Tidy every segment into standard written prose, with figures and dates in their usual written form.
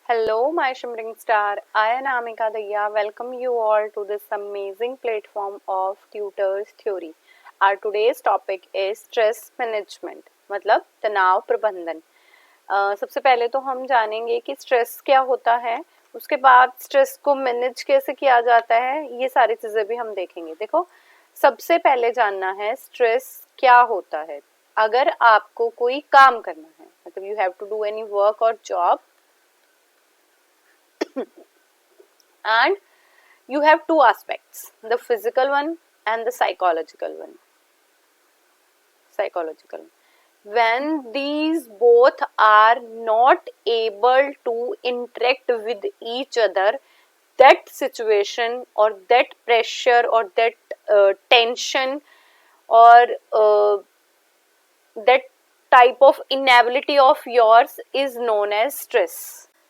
Hello, my shimmering star. I am Amika Daya. Welcome you all to this amazing platform of Tutors Theory. Our today's topic is stress management, मतलब तनाव प्रबंधन. सबसे पहले तो हम जानेंगे कि स्ट्रेस क्या होता है, उसके बाद स्ट्रेस को मैनेज कैसे किया जाता है, ये सारी चीज़ें भी हम देखेंगे. देखो, सबसे पहले जानना है स्ट्रेस क्या होता है. अगर आपको कोई काम करना है, मतलब you have to do any work or job, and you have two aspects, the physical one and the psychological one. When these both are not able to interact with each other, that situation or that pressure or that tension or that type of inability of yours is known as stress.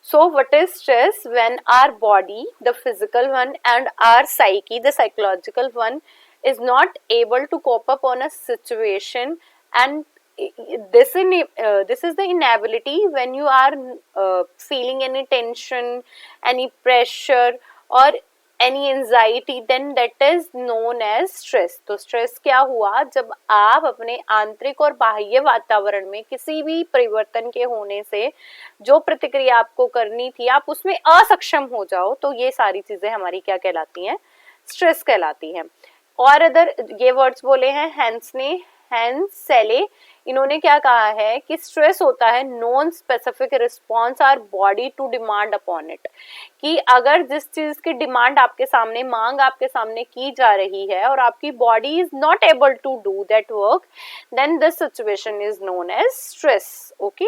So what is stress? When our body, the physical one, and our psyche, the psychological one, is not able to cope up on a situation, and this is the inability when you are feeling any tension, any pressure or any anxiety, then that is known as stress. तो stress क्या हुआ? जब आप अपने आंतरिक और बाह्य वातावरण में किसी भी परिवर्तन के होने से जो प्रतिक्रिया आपको करनी थी आप उसमें असक्षम हो जाओ, तो ये सारी चीजें हमारी क्या कहलाती हैं? स्ट्रेस कहलाती हैं. और अदर ये वर्ड्स बोले हैं हेंस ने, हेंस सेले, इन्होंने क्या कहा है कि स्ट्रेस होता है non specific response our body to demand upon it. कि अगर जिस चीज की डिमांड आपके सामने, मांग आपके सामने की जा रही है और आपकी body is not able to do that work, then this situation is known as stress. Okay,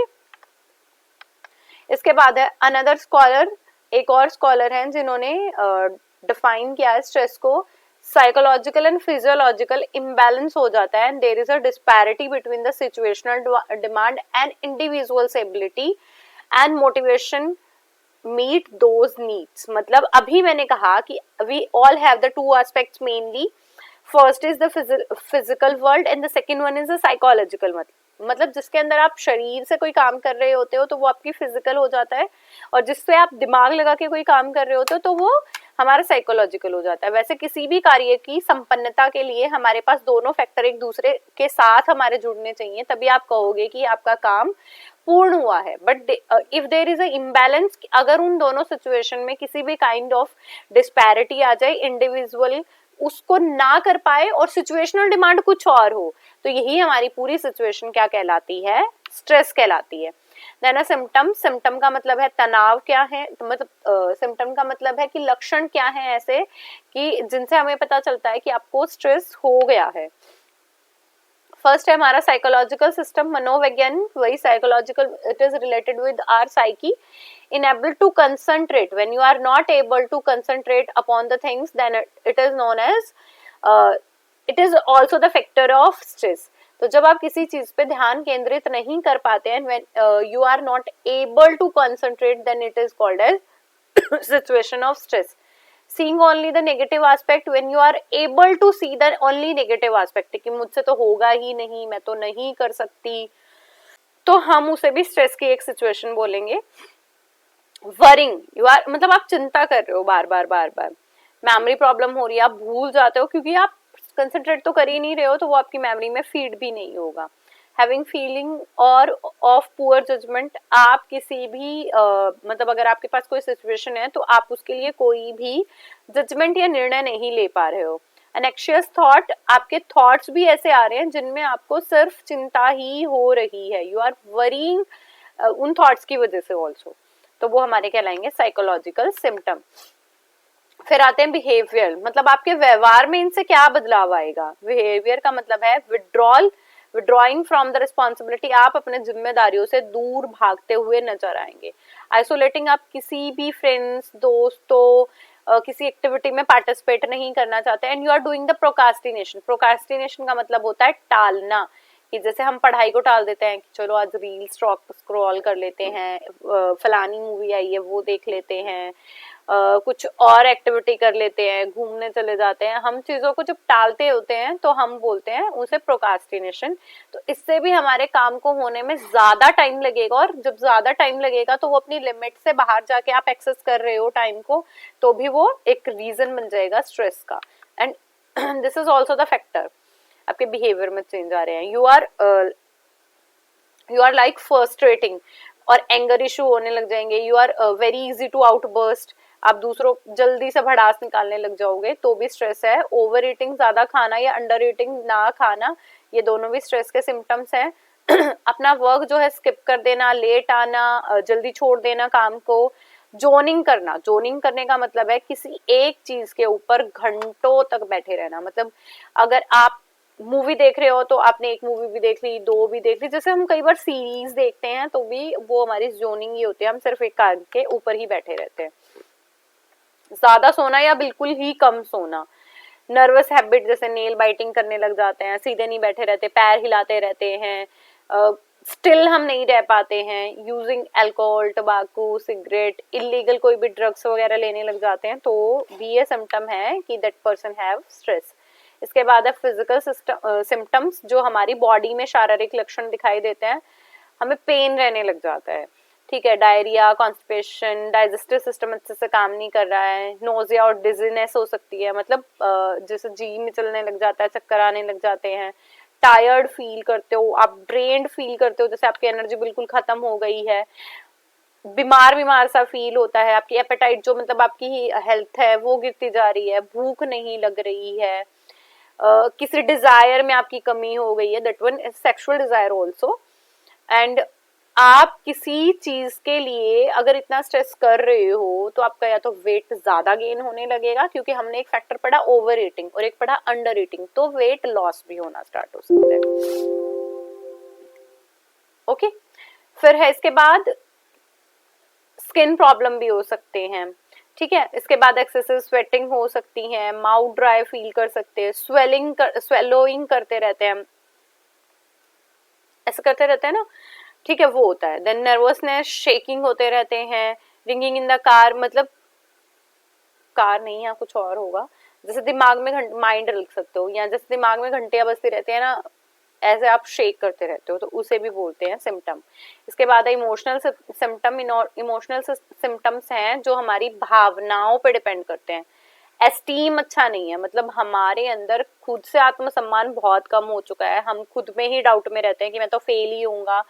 इसके बाद है अनदर स्कॉलर, एक और स्कॉलर हैं जिन्होंने डिफाइन किया है स्ट्रेस को. साइकोलॉजिकल एंड फिजियोलॉजिकल इम्बैलेंस हो जाता है, and there is a disparity between the situational demand and individual's ability and motivation meet those needs. मतलब अभी मैंने कहा कि we all have the two aspects mainly. First is the physical world and the second one is the psychological. मतलब जिसके अंदर आप शरीर से कोई काम कर रहे होते हो तो वो आपकी फिजिकल हो जाता है, और जिससे आप दिमाग लगा के कोई काम कर रहे होते हो तो वो हमारा साइकोलॉजिकल हो जाता है. वैसे किसी भी कार्य की संपन्नता के लिए हमारे पास दोनों फैक्टर एक दूसरे के साथ हमारे जुड़ने चाहिए, तभी आप कहोगे कि आपका काम पूर्ण हुआ है. But if there is a imbalance, अगर उन दोनों सिचुएशन में किसी भी काइंड ऑफ डिस्पैरिटी आ जाए, इंडिविजुअल उसको ना कर पाए और सिचुएशनल डिमांड कुछ और हो, तो यही हमारी पूरी सिचुएशन क्या कहलाती है? स्ट्रेस कहलाती है. देन अ सिम्टम, सिम्टम का मतलब है तनाव क्या है, तो मतलब सिम्टम का मतलब है कि लक्षण क्या है ऐसे कि जिनसे हमें पता चलता है कि आपको स्ट्रेस हो गया है. फर्स्ट है हमारा साइकोलॉजिकल सिस्टम, मनोवैज्ञानिक. वही psychological, it is related with our psyche. Unable to concentrate, when you are not able to concentrate upon the things, then it is known as it is also the factor of stress. तो जब आप किसी चीज पे ध्यान केंद्रित नहीं कर पाते हैं, when you are not able to concentrate, then it is called as situation of stress. Seeing only the negative aspect, when you are able to see the only negative aspect कि मुझसे तो होगा ही नहीं, मैं तो नहीं कर सकती, तो हम उसे भी स्ट्रेस की एक सिचुएशन बोलेंगे. वरिंग, यू आर, मतलब आप चिंता कर रहे हो बार बार बार बार, मेमोरी प्रॉब्लम हो रही है, आप भूल जाते हो क्योंकि आप कंसंट्रेट तो कर ही नहीं रहे हो, तो वो आपकी मेमोरी में फीड भी नहीं होगा. हैविंग फीलिंग और ऑफ पुअर जजमेंट, आप किसी भी मतलब अगर आपके पास कोई सिचुएशन है तो आप उसके लिए कोई भी जजमेंट या निर्णय नहीं ले पा रहे हो. एनेक्शियस थॉट, आपके थॉट्स भी ऐसे आ रहे हैं जिनमें आपको सिर्फ चिंता ही हो रही है, यू आर वरीइंग उन थॉट्स की वजह से ऑल्सो, तो वो हमारे कहलाएंगे साइकोलॉजिकल सिम्टम. फिर आते हैं बिहेवियर, मतलब आपके व्यवहार में इनसे क्या बदलाव आएगा. बिहेवियर का मतलब है withdrawal, withdrawing from the responsibility, आप अपने जिम्मेदारियों से दूर भागते हुए नजर आएंगे. आइसोलेटिंग, आप किसी भी फ्रेंड्स, दोस्तों, किसी एक्टिविटी में पार्टिसिपेट नहीं करना चाहते. And you are doing the procrastination. Procrastination का मतलब होता है टालना, कि जैसे हम पढ़ाई को टाल देते हैं कि चलो आज रील स्क्रॉल कर लेते हैं, फलानी मूवी आई है वो देख लेते हैं, कुछ और एक्टिविटी कर लेते हैं, घूमने चले जाते हैं। हम चीजों को जब टालते होते हैं तो हम बोलते हैं उसे प्रोकास्टिनेशन। तो इससे भी हमारे काम को होने में ज्यादा टाइम लगेगा, और जब ज्यादा टाइम लगेगा तो वो अपनी लिमिट से बाहर जाके आप एक्सेस कर रहे हो टाइम को, तो भी वो एक रीजन बन जाएगा स्ट्रेस का। And this is also the factor, आपके बिहेवियर में चेंज आ रहे हैं। यू आर लाइक फ्रस्ट्रेटिंग और एंगर इशू होने लग जाएंगे। You are very easy to outburst, आप दूसरों जल्दी से भड़ास निकालने लग जाओगे, तो भी स्ट्रेस है। ओवर ईटिंग, ज्यादा खाना या अंडर ईटिंग ना खाना, ये दोनों भी स्ट्रेस के सिम्टम्स हैं। अपना वर्क जो है स्किप कर देना, लेट आना, जल्दी छोड़ देना काम को। जोनिंग करना, जोनिंग करने का मतलब है किसी एक चीज के ऊपर घंटों तक बैठे रहना। मतलब अगर आप मूवी देख रहे हो तो आपने एक मूवी भी देख ली, दो भी देख ली, जैसे हम कई बार सीरीज देखते हैं तो भी वो हमारी जोनिंग ही होती है, हम सिर्फ एक काम के ऊपर ही बैठे रहते हैं। ज्यादा सोना या बिल्कुल ही कम सोना, नर्वस हैबिट जैसे नेल बाइटिंग करने लग जाते हैं, सीधे नहीं बैठे रहते, पैर हिलाते रहते हैं, स्टिल हम नहीं रह पाते हैं, यूजिंग अल्कोहल, टबाकू, सिगरेट, इलीगल कोई भी ड्रग्स वगैरह लेने लग जाते हैं, तो भी ये सिम्टम है कि दैट पर्सन हैव स्ट्रेस। इसके बाद है फिजिकल सिम्टम्स, जो हमारी बॉडी में शारीरिक लक्षण दिखाई देते हैं। हमें पेन रहने लग जाता है, ठीक है, डायरिया, कॉन्स्टिपेशन, डाइजेस्टिव सिस्टम अच्छे से काम नहीं कर रहा है, नोजिया और डिजीनेस हो सकती है, मतलब जैसे जी में चलने लग जाता है, चक्कर आने लग जाते हैं, टायर्ड फील करते हो, आप ड्रेन्ड फील करते हो, जैसे आपकी एनर्जी बिल्कुल खत्म हो गई है, बीमार बीमार सा फील होता है, आपकी एपेटाइट जो मतलब आपकी हेल्थ है वो गिरती जा रही है, भूख नहीं लग रही है, किसी डिजायर में आपकी कमी हो गई है, that one is sexual desire also. And आप किसी चीज के लिए अगर इतना स्ट्रेस कर रहे हो तो आपका या तो वेट ज्यादा गेन होने लगेगा, क्योंकि हमने एक फैक्टर पढ़ा ओवर ईटिंग और एक पढ़ा अंडर ईटिंग, तो वेट लॉस भी होना स्टार्ट हो सकता है। ओके, फिर है इसके बाद स्किन प्रॉब्लम भी हो सकते हैं, ठीक है। इसके बाद एक्सेसिव स्वेटिंग हो सकती है, माउथ ड्राई फील कर सकते हैं, स्वेलोइंग करते रहते हैं, ऐसे करते रहते हैं ना, ठीक है, वो होता है। देन नर्वसनेस, शेकिंग होते रहते हैं, रिंगिंग इन द कार, मतलब कार नहीं है कुछ और होगा, जैसे दिमाग में माइंड लिख सकते हो, या जैसे दिमाग में घंटियां बजती रहती है ना, ऐसे आप शेक करते रहते हो, तो उसे भी बोलते हैं सिम्टम। इसके बाद इमोशनल सिम्टम, इमोशनल सिम्टम्स हैं जो हमारी भावनाओं पे डिपेंड करते हैं। एस्टीम अच्छा नहीं है, मतलब हमारे अंदर खुद से आत्मसम्मान बहुत कम हो चुका है, हम खुद में ही डाउट में रहते हैं कि मैं तो फेल ही होऊंगा,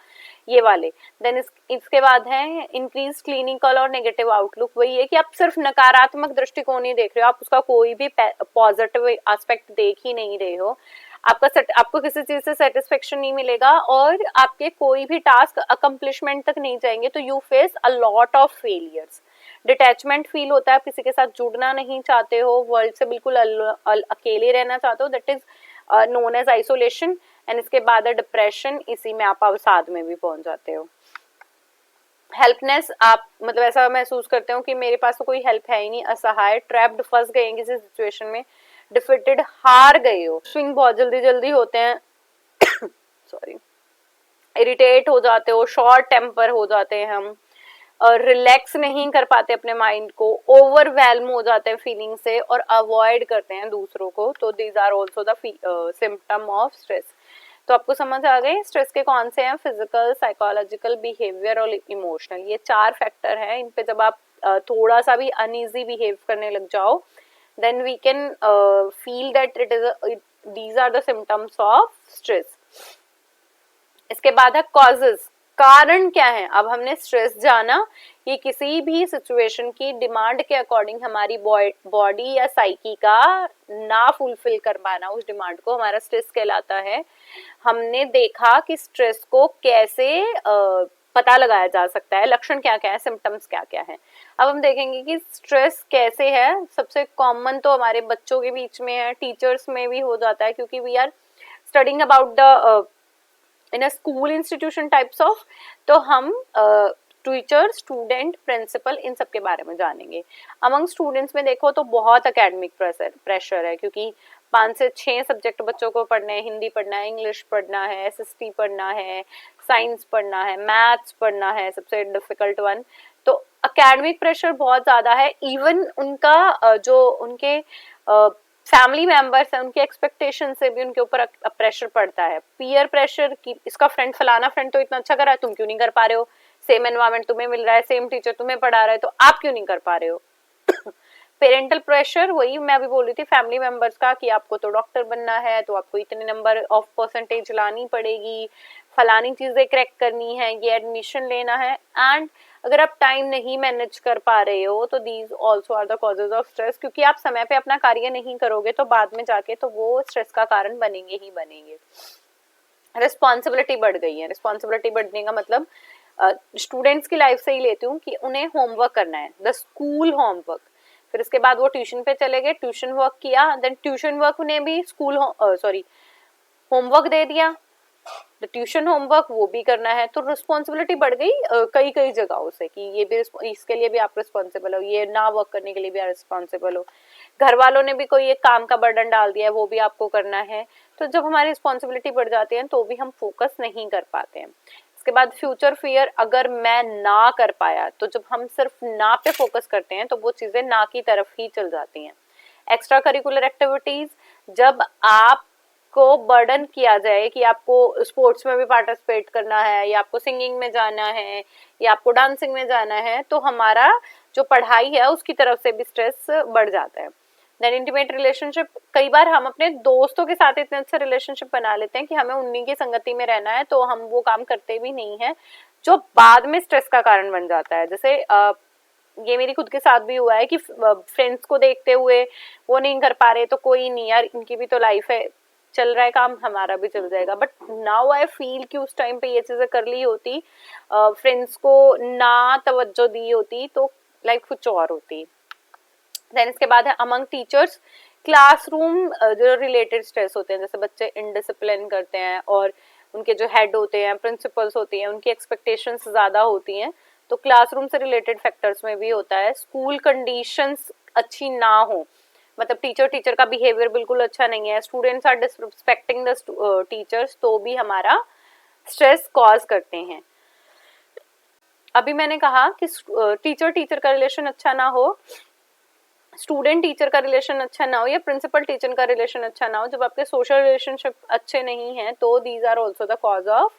ये वाले। देन इसके बाद है इंक्रीज क्लिनिकल और नेगेटिव आउटलुक, वही है कि आप सिर्फ नकारात्मक दृष्टिकोण ही देख रहे हो, आप उसका कोई भी पॉजिटिव एस्पेक्ट देख ही नहीं रहे हो। आपको किसी चीज से सेटिस्फेक्शन नहीं मिलेगा और आपके कोई भी टास्क अकम्प्लिशमेंट तक नहीं जाएंगे, तो you face a lot of failures. Detachment feel होता है, आप किसी के साथ जुड़ना नहीं चाहते हो, वर्ल्ड से बिल्कुल अकेले रहना चाहते हो, that is known as isolation. And इसके बाद है डिप्रेशन, इसी में आप अवसाद में भी पहुंच जाते हो। हेल्पनेस, आप मतलब ऐसा महसूस करते हो कि मेरे पास तो कोई हेल्प है ही नहीं, असहाय, ट्रैप्ड, फंस गए किसी सिचुएशन में, डिफिटेड, हार गए हो, स्विंग बहुत जल्दी जल्दी होते हैं सॉरी, इरिटेट हो जाते हो, शॉर्ट टेम्पर हो जाते हैं हम, रिलैक्स नहीं कर पाते अपने माइंड को, ओवरवेलम हो जाते हैं फीलिंग से और अवॉइड करते हैं दूसरों को, तो these are also the symptom of stress. तो आपको समझ आ गए स्ट्रेस के कौन से हैं, फिजिकल, साइकोलॉजिकल, बिहेवियर और इमोशनल, ये 4 फैक्टर हैं। इन पे जब आप थोड़ा सा भी अनईजी बिहेव करने लग जाओ, then we can feel that these are the symptoms of stress. इसके बाद है कॉजेज, कारण क्या है। अब हमने स्ट्रेस जाना कि किसी भी सिचुएशन की डिमांड के अकॉर्डिंग हमारी बॉडी या साइकी का ना फुलफिल कर पाना, उस डिमांड को हमारा स्ट्रेस कहलाता है। हमने देखा कि स्ट्रेस को कैसे पता लगाया जा सकता है, लक्षण क्या क्या है, सिम्टम्स क्या क्या है। अब हम देखेंगे कि स्ट्रेस कैसे है। सबसे कॉमन तो हमारे बच्चों के बीच में है, टीचर्स में भी हो जाता है, क्योंकि we are studying about the in a school institution types of, तो हम टीचर, स्टूडेंट, प्रिंसिपल, इन सब के बारे में जानेंगे। अमंग स्टूडेंट्स में देखो तो बहुत एकेडमिक प्रेशर है, क्योंकि 5 से 6 सब्जेक्ट बच्चों को पढ़ना है, हिंदी पढ़ना है, इंग्लिश पढ़ना है, SST पढ़ना है, साइंस पढ़ना है, मैथ्स पढ़ना है, सबसे डिफिकल्ट वन, तो एकेडमिक प्रेशर बहुत ज़्यादा है, इवन उनका जो उनके फैमिली मेंबर्स हैं उनके एक्सपेक्टेशन से भी उनके ऊपर प्रेशर पड़ता है। पीयर प्रेशर की इसका फ्रेंड फलाना फ्रेंड तो इतना अच्छा कर रहा है, तुम क्यों नहीं कर पा रहे हो, सेम एनवायरनमेंट तुम्हें मिल रहा है, सेम टीचर तुम्हें पढ़ा रहा है, तो आप क्यों नहीं कर पा रहे हो। पेरेंटल प्रेशर, वही मैं अभी बोल रही थी फैमिली मेंबर्स का, कि आपको तो डॉक्टर बनना है तो आपको इतने नंबर ऑफ परसेंटेज लानी पड़ेगी, फलानी चीजें क्रैक करनी है, ये एडमिशन लेना है। एंड अगर आप टाइम नहीं मैनेज कर पा रहे हो तो these also are the causes of stress, क्योंकि आप समय पे अपना कार्य नहीं करोगे तो बाद में जाके तो वो स्ट्रेस का कारण बनेंगे ही बनेंगे। रिस्पॉन्सिबिलिटी बढ़ गई है, रिस्पॉन्सिबिलिटी बढ़ने का मतलब स्टूडेंट्स की लाइफ से ही लेती हूँ कि उन्हें होमवर्क करना है, द स्कूल होमवर्क, फिर उसके बाद वो ट्यूशन पे चले गए, ट्यूशन वर्क किया, देन ट्यूशन वर्क उन्हें भी स्कूल होमवर्क दे दिया, द ट्यूशन होमवर्क वो भी करना है। तो रिस्पॉन्सिबिलिटी बढ़ गई कई कई जगहों से, कि ये भी इसके लिए भी आप रिस्पॉन्सिबल हो, ये ना वर्क करने के लिए भी आप रिस्पॉन्सिबल हो, घर वालों ने भी कोई एक काम का बर्डन डाल दिया है वो भी आपको करना है। तो जब हमारी रिस्पॉन्सिबिलिटी बढ़ जाती है तो भी हम फोकस नहीं कर पाते हैं। इसके बाद फ्यूचर फियर, अगर मैं ना कर पाया, तो जब हम सिर्फ ना पे फोकस करते हैं तो वो चीजें ना की तरफ ही चल जाती हैं। एक्स्ट्रा करिकुलर एक्टिविटीज, जब आप को बर्डन किया जाए कि आपको स्पोर्ट्स में भी पार्टिसिपेट करना है, या आपको सिंगिंग में जाना है, या आपको डांसिंग में जाना है, तो हमारा जो पढ़ाई है उसकी तरफ से भी स्ट्रेस बढ़ जाता है। देन इंटीमेट रिलेशनशिप, कई बार हम अपने दोस्तों के साथ इतने अच्छे रिलेशनशिप बना लेते हैं कि हमें उन्हीं की संगति में रहना है, तो हम वो काम करते भी नहीं है जो बाद में स्ट्रेस का कारण बन जाता है। जैसे ये मेरी खुद के साथ भी हुआ है कि फ्रेंड्स को देखते हुए वो नहीं कर पा रहे तो कोई नहीं यार, इनकी भी तो लाइफ है, चल रहा है काम, हमारा भी चल जाएगा। बट नाउ आई फील कि उस टाइम पे ये चीजें कर ली होती, फ्रेंड्स को ना तवज्जो दी होती तो लाइफ कुछ और होती। देन इसके बाद है अमंग टीचर्स, क्लासरूम जो रिलेटेड स्ट्रेस होते हैं, जैसे बच्चे इनडिसिप्लिन करते हैं और उनके जो हेड होते हैं, प्रिंसिपल्स होती हैं, उनकी एक्सपेक्टेशंस ज़्यादा होती हैं, तो क्लासरूम से रिलेटेड फैक्टर्स में भी होता है। स्कूल कंडीशंस अच्छी ना हो, मतलब टीचर का बिहेवियर बिल्कुल अच्छा नहीं है, students are disrespecting the teachers, तो भी हमारा स्ट्रेस कॉज करते हैं। अभी मैंने कहा कि टीचर का रिलेशन अच्छा ना हो, स्टूडेंट टीचर का रिलेशन अच्छा ना हो, या प्रिंसिपल टीचर का रिलेशन अच्छा ना हो, जब आपके सोशल रिलेशनशिप अच्छे नहीं हैं तो these are also the cause of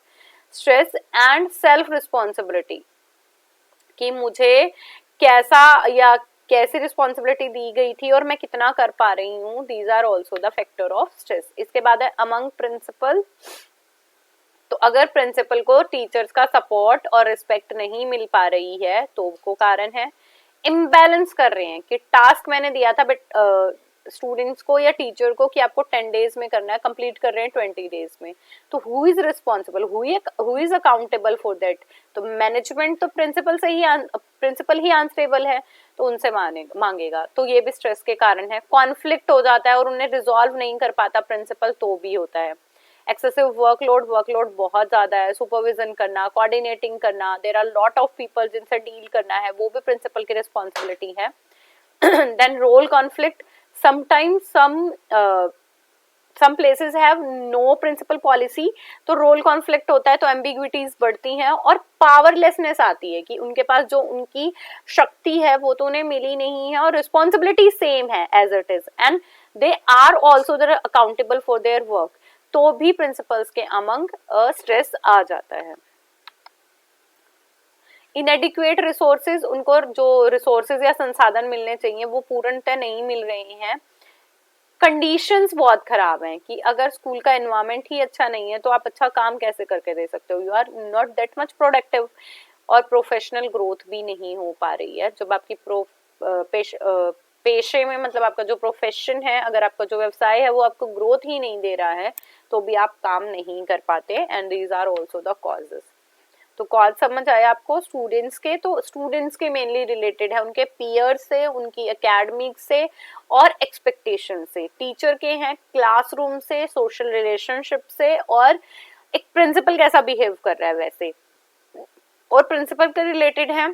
stress. And self responsibility, कि मुझे कैसा या कैसी रिस्पॉन्सिबिलिटी दी गई थी और मैं कितना कर पा रही हूँ, these are also the factor of stress. इसके बाद है अमंग प्रिंसिपल, तो अगर प्रिंसिपल को टीचर्स का सपोर्ट और रिस्पेक्ट नहीं मिल पा रही है तो वो कारण है। इम्बैलेंस कर रहे हैं कि टास्क मैंने दिया था बट स्टूडेंट्स को या टीचर को कि आपको 10 डेज में करना है, कंप्लीट कर रहे हैं 20 डेज में, तो who is responsible, who is accountable for that. तो मैनेजमेंट तो प्रिंसिपल ही आंसरेबल है, तो उनसे मांगेगा, तो ये भी स्ट्रेस के कारण है। कॉन्फ्लिक्ट हो जाता है और उन्हें रिजॉल्व नहीं कर पाता प्रिंसिपल, तो भी होता है। एक्सेसिव वर्कलोड बहुत ज्यादा है, सुपरविजन करना, कोऑर्डिनेटिंग करना, there are lot of people जिनसे डील करना है, वो भी प्रिंसिपल की रिस्पॉन्सिबिलिटी है। Then role conflict, sometimes some places have no principal policy, तो रोल कॉन्फ्लिक्ट होता है तो एम्बिग्विटीज बढ़ती हैं और पावरलेसनेस आती है कि उनके पास जो उनकी शक्ति है वो तो उन्हें मिली नहीं है और रिस्पॉन्सिबिलिटी सेम है as it is, and they are also there accountable for their work, तो भी प्रिंसिपल्स के अमंग स्ट्रेस आ जाता है। इनएडिक्वेट रिसोर्सेज, उनको जो रिसोर्सेज या संसाधन मिलने चाहिए वो पूर्णतः नहीं मिल रहे हैं। कंडीशंस बहुत खराब हैं कि अगर स्कूल का एनवायरनमेंट ही अच्छा नहीं है तो आप अच्छा काम कैसे करके दे सकते हो, you are not that much productive, और प्रोफेशनल ग्रोथ भी नहीं हो पा रही है। जब आपकी पेशे में, मतलब आपका जो प्रोफेशन है, अगर आपका जो व्यवसाय है वो आपको ग्रोथ ही नहीं दे रहा है तो भी आप काम नहीं कर पाते, and these are also the causes. तो कॉज समझ आया आपको स्टूडेंट्स के, तो स्टूडेंट्स के मेनली रिलेटेड है उनके पीयर से, उनकी एकेडमिक से और एक्सपेक्टेशन से। टीचर के हैं क्लासरूम से, सोशल रिलेशनशिप से, और एक प्रिंसिपल कैसा बिहेव कर रहा है वैसे, और प्रिंसिपल के रिलेटेड है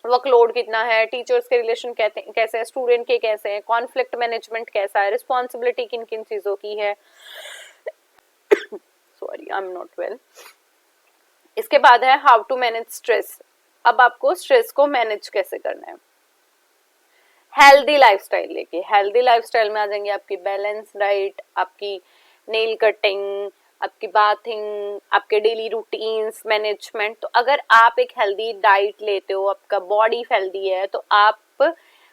वर्कलोड कितना है, टीचर्स के रिलेशन कैसे हैं, स्टूडेंट के कैसे हैं, कॉन्फ्लिक्ट मैनेजमेंट कैसा है, रिस्पॉन्सिबिलिटी किन किन चीजों की है। Sorry, I am not well. इसके बाद है हाउ टू मैनेज स्ट्रेस। अब आपको स्ट्रेस को मैनेज कैसे करना है, हेल्दी लाइफस्टाइल लेके। हेल्दी लाइफस्टाइल में आ जाएंगे आपकी बैलेंस डाइट, आपकी नेल कटिंग, आपकी बाथिंग, आपके डेली रूटीन्स मैनेजमेंट। तो अगर आप एक हेल्दी डाइट लेते हो, आपका बॉडी हेल्दी है, तो आप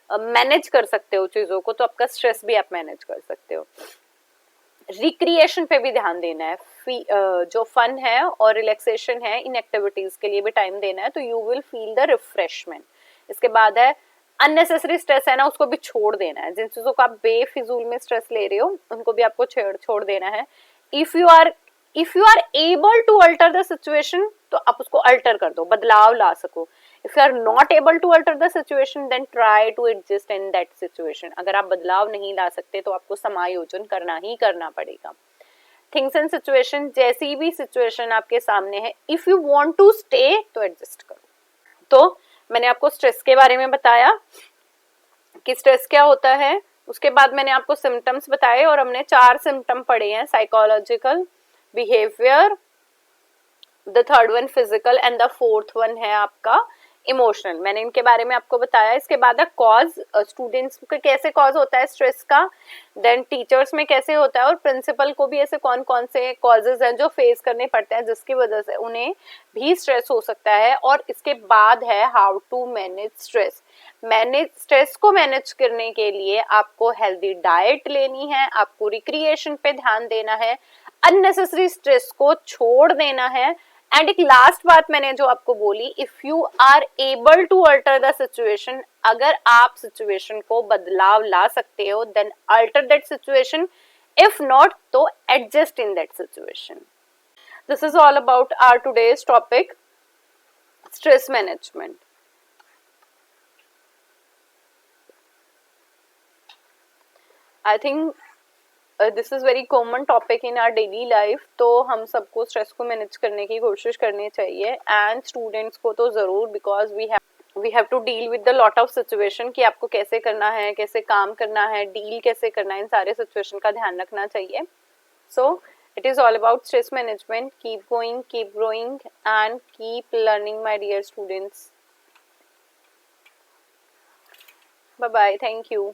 मैनेज कर सकते हो चीजों को, तो आपका स्ट्रेस भी आप मैनेज कर सकते हो। रिक्रिएशन पे भी ध्यान देना है, जो फन है और रिलैक्सेशन है, इन एक्टिविटीज के लिए भी टाइम देना है, तो you will feel the refreshment. इसके बाद है अननेसेसरी स्ट्रेस है ना, उसको भी छोड़ देना है। जिन चीजों को आप बेफिजूल में स्ट्रेस ले रहे हो उनको भी आपको छोड़ देना है। If you are able to alter the situation, तो आप उसको अल्टर कर दो, बदलाव ला सको। If you are not able to alter the situation, then try to adjust in that situation. अगर आप बदलाव नहीं ला सकते तो आपको समायोजन करना ही करना पड़ेगा। थिंग्स एंड सिचुएशन, जैसी भी सिचुएशन आपके सामने है, if you want to stay तो एडजस्ट करो। तो मैंने आपको स्ट्रेस के बारे में बताया कि स्ट्रेस क्या होता है, उसके बाद मैंने आपको सिम्टम्स बताए और हमने 4 सिम्टम पढ़े हैं, psychological, behaviour, the third one physical and the fourth one है आपका इमोशनल। मैंने इनके बारे में आपको बताया। इसके बाद है कॉज, स्टूडेंट्स को कैसे कॉज होता है स्ट्रेस का, देन टीचर्स में कैसे होता है, और प्रिंसिपल को भी ऐसे कौन कौन से कॉजेज हैं जो फेस करने पड़ते हैं जिसकी वजह से उन्हें भी स्ट्रेस हो सकता है। और इसके बाद है how to manage stress. Stress को मैनेज करने के लिए आपको हेल्दी डाइट लेनी है, आपको रिक्रिएशन पे ध्यान देना है, अननेसेसरी स्ट्रेस को छोड़ देना है। एंड एक लास्ट बात मैंने जो आपको बोली, if you are able to alter the situation, अगर आप सिचुएशन को बदलाव ला सकते हो, then alter that situation, if not तो adjust in that situation. This is all about our today's topic, stress management. I think this is very common topic in our daily life, तो हम सबको stress को manage करने की कोशिश करनी चाहिए, एंड स्टूडेंट्स को तो जरूर, because we have to deal with the lot of situation कि आपको कैसे करना है, कैसे काम करना है, डील कैसे करना है, इन सारे सिचुएशन का ध्यान रखना चाहिए। So it is all about stress management. Keep going, keep growing and keep learning my dear students. Bye bye, thank you.